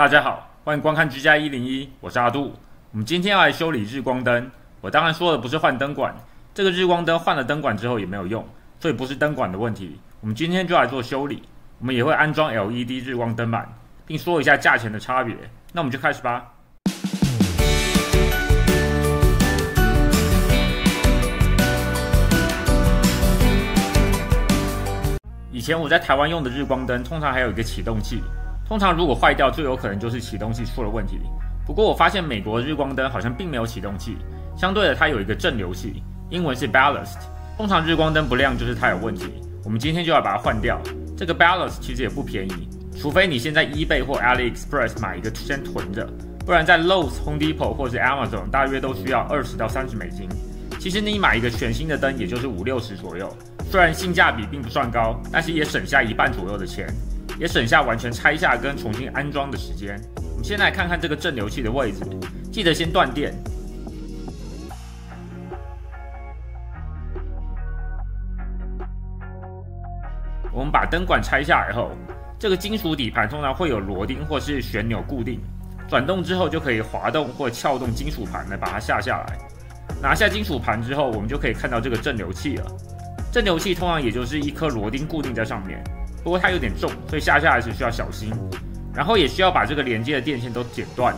大家好，欢迎观看居家101，我是阿杜。我们今天要来修理日光灯。我当然说的不是换灯管，这个日光灯换了灯管之后也没有用，所以不是灯管的问题。我们今天就来做修理，我们也会安装 LED 日光灯板，并说一下价钱的差别。那我们就开始吧。以前我在台湾用的日光灯，通常还有一个启动器。通常如果坏掉，最有可能就是启动器出了问题。不过我发现美国的日光灯好像并没有启动器，相对的它有一个正流器，英文是 ballast。通常日光灯不亮就是它有问题，我们今天就要把它换掉。这个 ballast 其实也不便宜，除非你现在 eBay 或 AliExpress 买一个先囤着，不然在 Lowe's、Home Depot 或是 Amazon 大约都需要20到30美金。其实你买一个全新的灯也就是50-60左右，虽然性价比并不算高，但是也省下1半左右的钱。也省下完全拆下跟重新安装的时间。我们先来看看这个正流器的位置，记得先断电。我们把灯管拆下来后，这个金属底盘通常会有螺钉或是旋钮固定，转动之后就可以滑动或撬动金属盘来把它下来。拿下金属盘之后，我们就可以看到这个正流器了。正流器通常也就是一颗螺钉固定在上面。不过它有点重，所以下来时需要小心，然后也需要把这个连接的电线都剪断。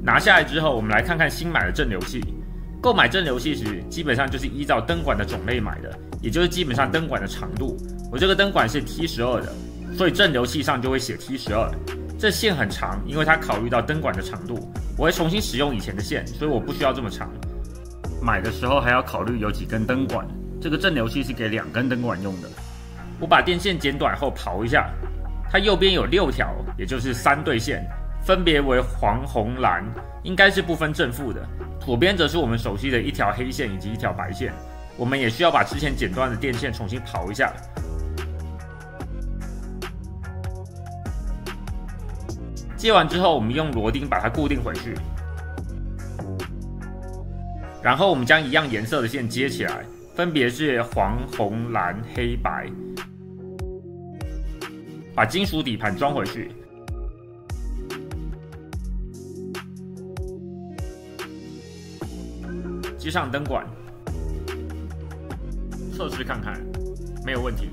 拿下来之后，我们来看看新买的正流器。购买正流器时，基本上就是依照灯管的种类买的，也就是基本上灯管的长度。我这个灯管是 T12 的，所以正流器上就会写 T12。这线很长，因为它考虑到灯管的长度，我会重新使用以前的线，所以我不需要这么长。买的时候还要考虑有几根灯管。这个正流器是给2根灯管用的。我把电线剪短后刨一下，它右边有6条，也就是3对线，分别为黄、红、蓝，应该是不分正负的。左边则是我们熟悉的1条黑线以及1条白线。我们也需要把之前剪断的电线重新刨一下。接完之后，我们用螺钉把它固定回去。然后我们将一样颜色的线接起来。分别是黄、红、蓝、黑、白，把金属底盘装回去，接上灯管，测试看看，没有问题。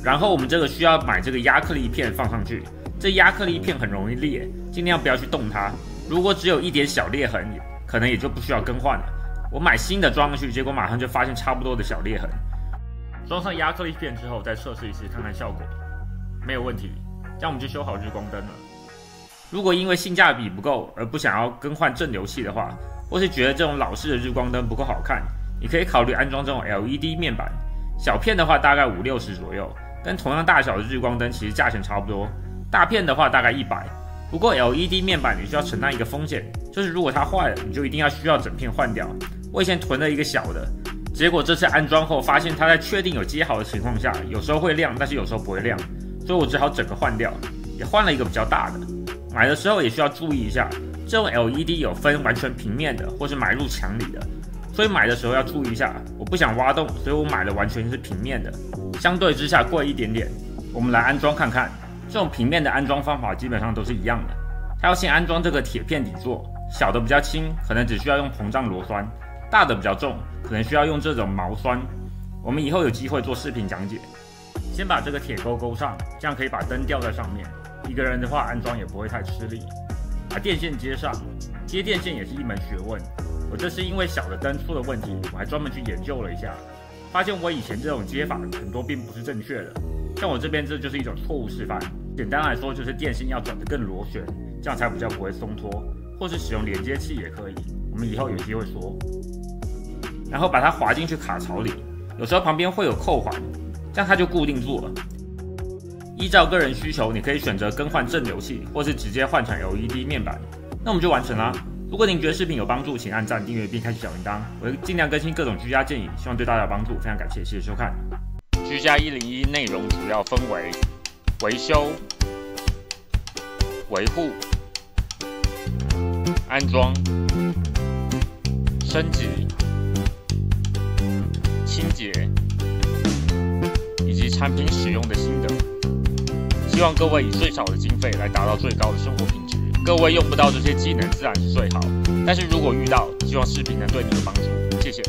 然后我们这个需要买这个亚克力片放上去，这亚克力片很容易裂，尽量不要去动它。如果只有一点小裂痕，可能也就不需要更换了。我买新的装上去，结果马上就发现差不多的小裂痕。装上亚克力片之后，再测试一次看看效果，没有问题，这样我们就修好日光灯了。如果因为性价比不够而不想要更换正流器的话，或是觉得这种老式的日光灯不够好看，你可以考虑安装这种 LED 面板。小片的话大概50-60左右，跟同样大小的日光灯其实价钱差不多。大片的话大概100。不过 LED 面板你需要承担一个风险，就是如果它坏了，你就一定要需要整片换掉。我以前囤了一个小的，结果这次安装后发现它在确定有接好的情况下，有时候会亮，但是有时候不会亮，所以我只好整个换掉，也换了一个比较大的。买的时候也需要注意一下，这种 LED 有分完全平面的，或是埋入墙里的，所以买的时候要注意一下。我不想挖洞，所以我买的完全是平面的，相对之下贵一点点。我们来安装看看，这种平面的安装方法基本上都是一样的。它要先安装这个铁片底座，小的比较轻，可能只需要用膨胀螺栓。大的比较重，可能需要用这种毛栓。我们以后有机会做视频讲解。先把这个铁钩勾上，这样可以把灯吊在上面。一个人的话安装也不会太吃力。把电线接上，接电线也是一门学问。我这是因为小的灯出了问题，我还专门去研究了一下，发现我以前这种接法很多并不是正确的。像我这边这就是一种错误示范。简单来说就是电线要转得更螺旋，这样才比较不会松脱，或是使用连接器也可以。我们以后有机会说。然后把它滑进去卡槽里，有时候旁边会有扣环，这样它就固定住了。依照个人需求，你可以选择更换正流器，或是直接换成 LED 面板。那我们就完成啦。如果您觉得视频有帮助，请按赞、订阅并开启小铃铛。我会尽量更新各种居家建议，希望对大家有帮助。非常感谢，谢谢收看。居家101内容主要分为维修、维护、安装、升级、清洁以及产品使用的心得。希望各位以最少的经费来达到最高的生活品质。各位用不到这些技能，自然是最好。但是如果遇到，希望视频能对你有帮助。谢谢。